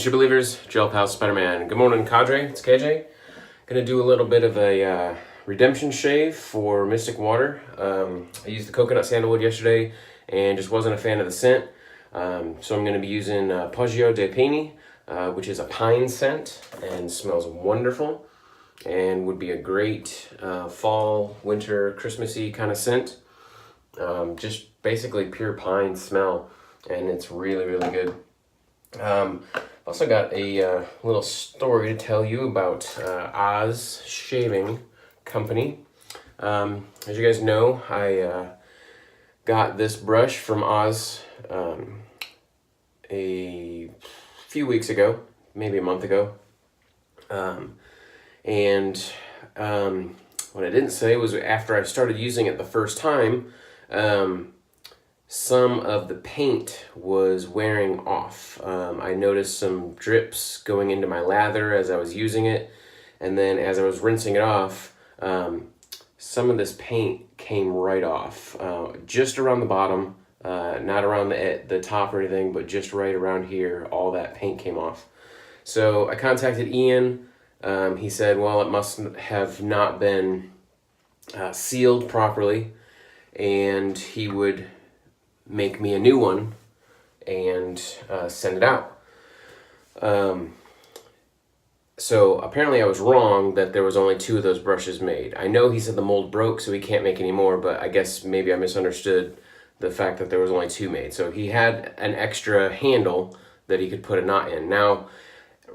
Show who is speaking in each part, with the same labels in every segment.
Speaker 1: Greetings, true believers. Gel Pal Spider-Man. Good morning, Cadre. It's KJ. Gonna do a little bit of a redemption shave for Mystic Water. I used the coconut sandalwood yesterday and just wasn't a fan of the scent. So I'm gonna be using Poggio de Pini, which is a pine scent and smells wonderful and would be a great fall, winter, Christmassy kind of scent. Just basically pure pine smell, and it's really, really good. Also got a little story to tell you about Oz Shaving Company. As you guys know, I got this brush from Oz a few weeks ago, maybe a month ago. What I didn't say was after I started using it the first time, some of the paint was wearing off. I noticed some drips going into my lather as I was using it, and then as I was rinsing it off, some of this paint came right off, just around the bottom, not around the top or anything, but just right around here, all that paint came off. So I contacted Ian. He said, well, it must have not been sealed properly, and he would make me a new one and send it out. So apparently I was wrong that there was only 2 of those brushes made. I know he said the mold broke, so he can't make any more, but I guess maybe I misunderstood the fact that there was only 2 made. So he had an extra handle that he could put a knot in. Now,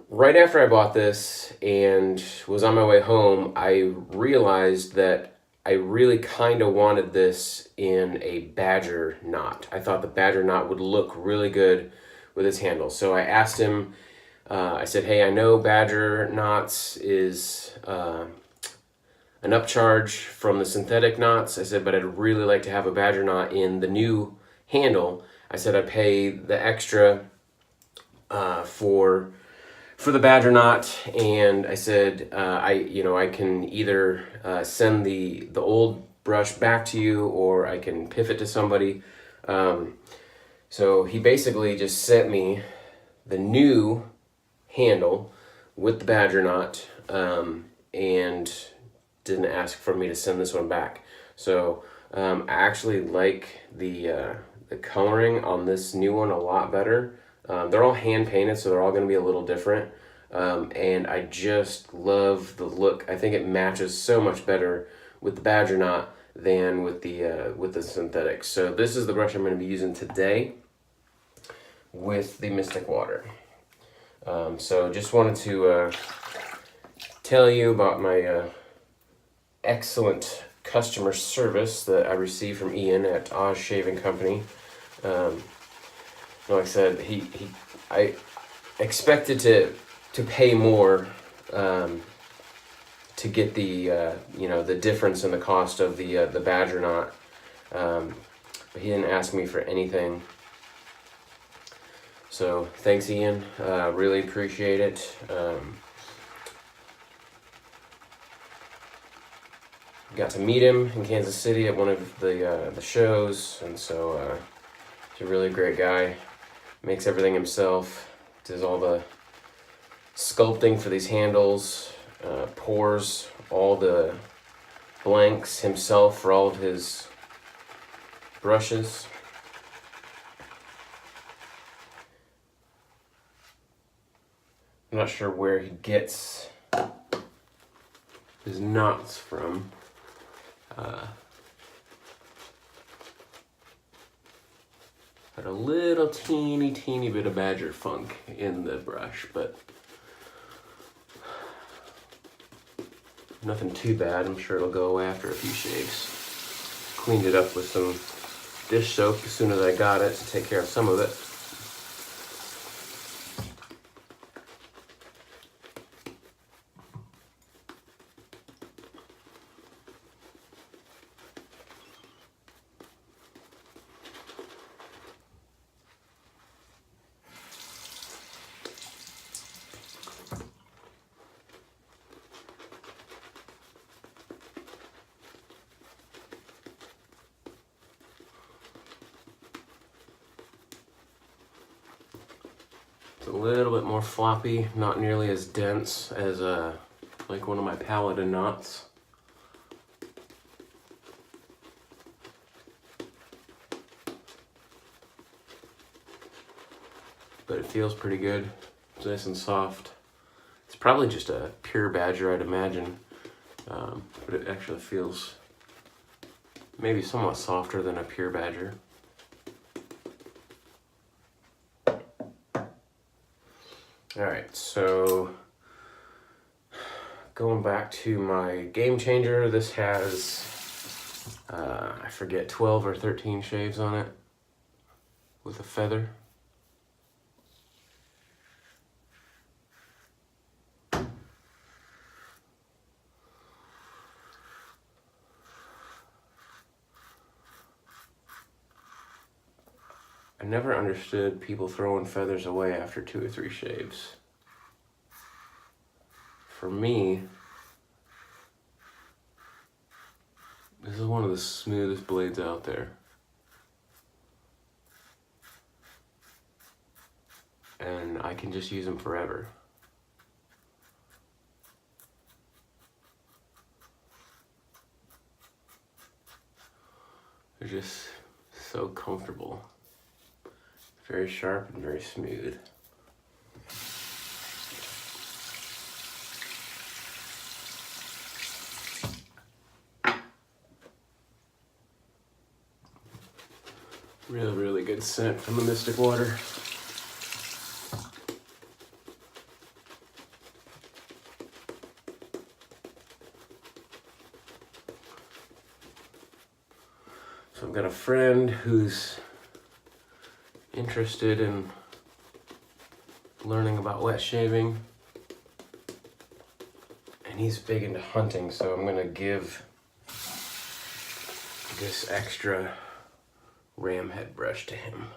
Speaker 1: right after I bought this and was on my way home, I realized that I really kind of wanted this in a badger knot. I thought the badger knot would look really good with its handle. So I asked him, I said, hey, I know badger knots is an upcharge from the synthetic knots. I said, but I'd really like to have a badger knot in the new handle. I said I'd pay the extra for the badger knot, and I said I can either send the old brush back to you, or I can piff it to somebody. So he basically just sent me the new handle with the badger knot, and didn't ask for me to send this one back. So I actually like the coloring on this new one a lot better. They're all hand painted, so they're all going to be a little different. And I just love the look. I think it matches so much better with the badger knot than with the synthetic. So this is the brush I'm going to be using today with the Mystic Water. So just wanted to tell you about my excellent customer service that I received from Ian at Oz Shaving Company. Like I said, I expected to pay more to get the difference in the cost of the badger knot, but he didn't ask me for anything. So thanks, Ian. Really appreciate it. Got to meet him in Kansas City at one of the shows, and so he's a really great guy. Makes everything himself, does all the sculpting for these handles, pours all the blanks himself for all of his brushes. I'm not sure where he gets his knots from. Got a little teeny bit of badger funk in the brush, but nothing too bad. I'm sure it'll go away after a few shaves. Cleaned it up with some dish soap as soon as I got it to take care of some of it. little bit more floppy, not nearly as dense as like one of my Paladin knots. But it feels pretty good. It's nice and soft. It's probably just a pure badger, I'd imagine, but it actually feels maybe somewhat softer than a pure badger. All right, so going back to my game changer, this has, I forget, 12 or 13 shaves on it with a feather. I never understood people throwing feathers away after 2 or 3 shaves. For me, this is one of the smoothest blades out there. And I can just use them forever. They're just so comfortable. Very sharp and very smooth. Really good scent from the Mystic Water. So I've got a friend who's interested in learning about wet shaving, and he's big into hunting, so I'm gonna give this extra ram head brush to him.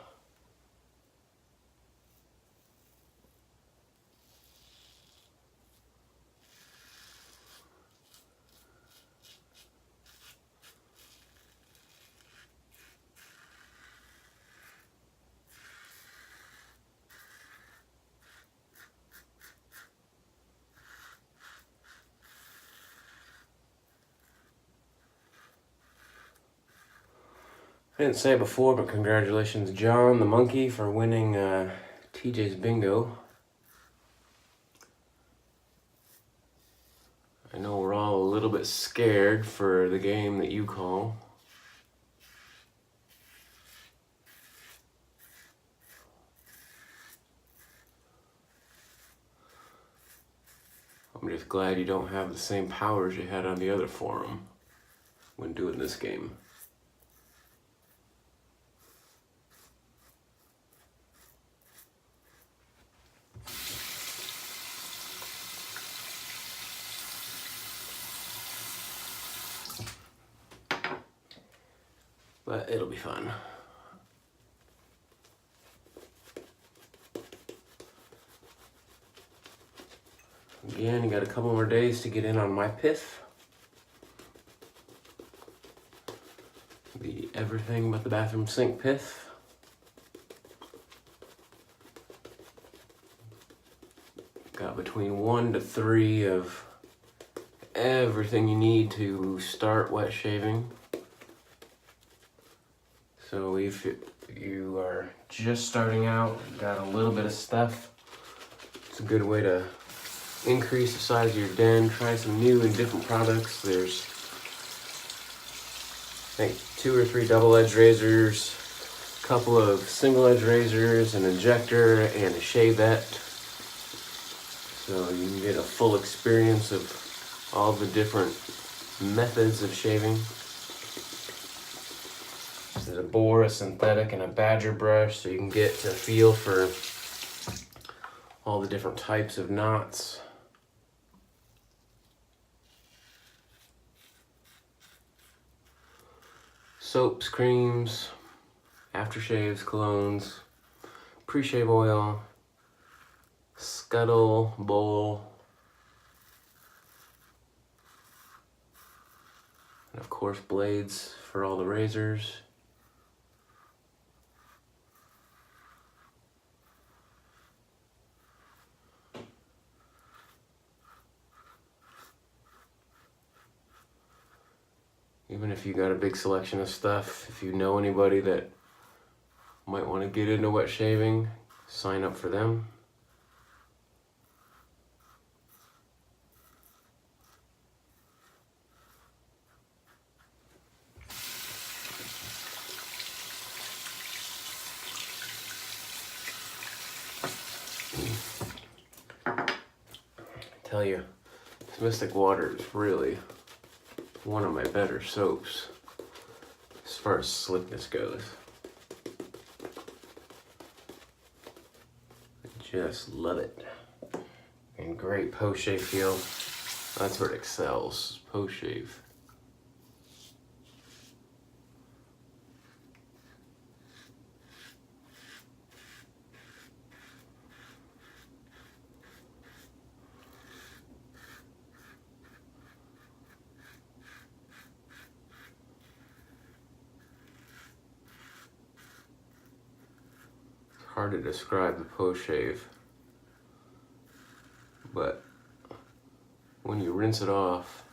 Speaker 1: I didn't say it before, but congratulations, John the monkey, for winning TJ's bingo. I know we're all a little bit scared for the game that you call. I'm just glad you don't have the same powers you had on the other forum when doing this game. But it'll be fun. Again, you got a couple more days to get in on my pith. The everything but the bathroom sink pith. Got between 1 to 3 of everything you need to start wet shaving. So if you are just starting out, got a little bit of stuff, it's a good way to increase the size of your den, try some new and different products. There's, I think, 2 or 3 double-edged razors, a couple of single-edged razors, an injector, and a shavette. So you can get a full experience of all the different methods of shaving. There's a boar, a synthetic, and a badger brush, so you can get a feel for all the different types of knots. Soaps, creams, aftershaves, colognes, pre-shave oil, scuttle, bowl, and of course blades for all the razors. Even if you got a big selection of stuff, if you know anybody that might want to get into wet shaving, sign up for them. I tell you, this Mystic Water is really one of my better soaps as far as slickness goes. I just love it. And great post-shave feel. That's where it excels, post-shave. Hard to describe the post-shave, but when you rinse it off,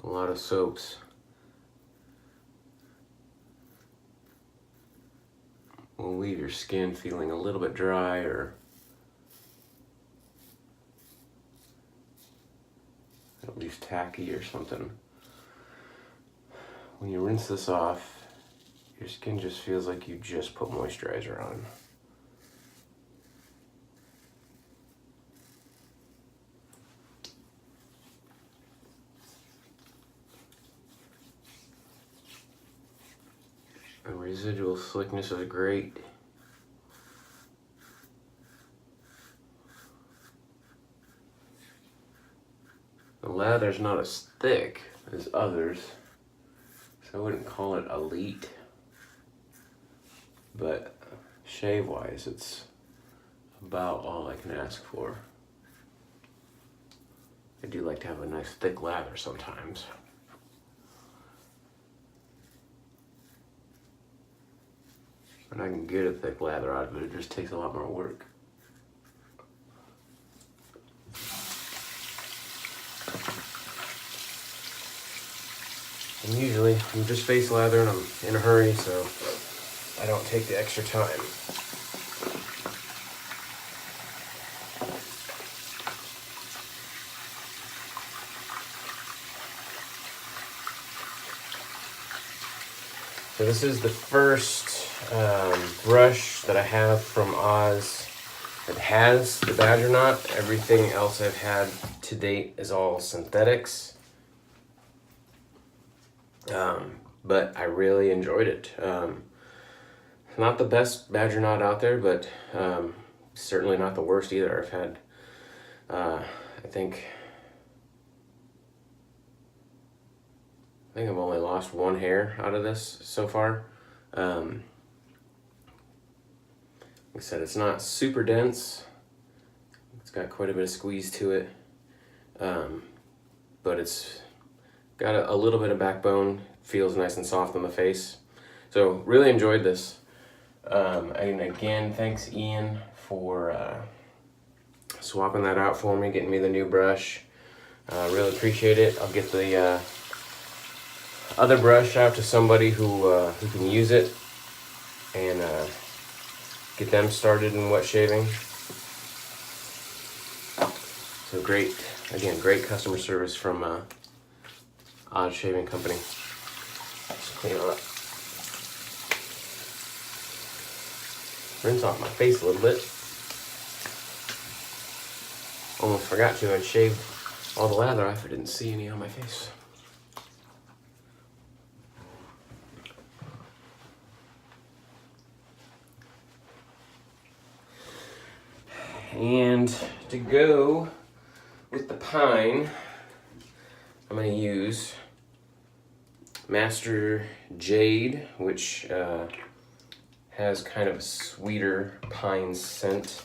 Speaker 1: a lot of soaps will leave your skin feeling a little bit dry or at least tacky or something. When you rinse this off, your skin just feels like you just put moisturizer on. The residual slickness is great. The lather's not as thick as others, so I wouldn't call it elite. But shave-wise, it's about all I can ask for. I do like to have a nice thick lather sometimes. And I can get a thick lather out of it, it just takes a lot more work. And usually, I'm just face lather and I'm in a hurry, so I don't take the extra time. So this is the first brush that I have from Oz that has the badger knot. Everything else I've had to date is all synthetics. But I really enjoyed it. Not the best badger knot out there, but certainly not the worst either. I've had, I think I've only lost one hair out of this so far. Like I said, it's not super dense. It's got quite a bit of squeeze to it, but it's got a little bit of backbone. Feels nice and soft on the face. So really enjoyed this. And again, thanks Ian for swapping that out for me, getting me the new brush. Really appreciate it. I'll get the other brush out to somebody who can use it and get them started in wet shaving. So great, again, great customer service from Odd Shaving Company. Just clean it up. Rinse off my face a little bit. Almost forgot to. I'd shaved all the lather off. I didn't see any on my face. And to go with the pine, I'm going to use Master Jade, which has kind of a sweeter pine scent.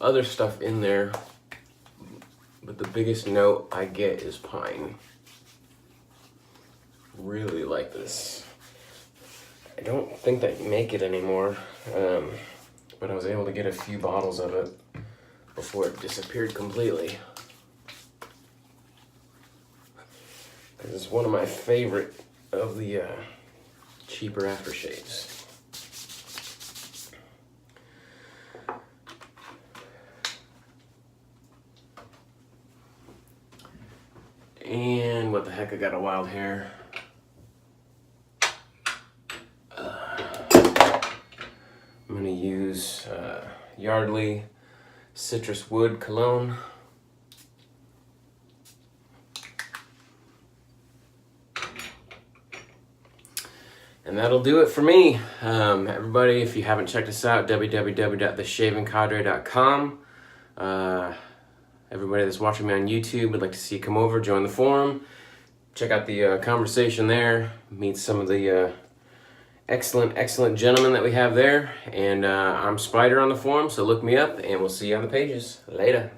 Speaker 1: Other stuff in there, but the biggest note I get is pine. Really like this. I don't think they make it anymore, but I was able to get a few bottles of it before it disappeared completely. because it's one of my favorite of the cheaper aftershaves. And what the heck, I got a wild hair. I'm going to use Yardley Citrus Wood Cologne. And that'll do it for me. Everybody, if you haven't checked us out, www.theshavingcadre.com. Everybody that's watching me on YouTube would like to see you come over, join the forum, check out the conversation there, meet some of the excellent gentlemen that we have there. And I'm Spider on the forum, so look me up, and we'll see you on the pages. Later.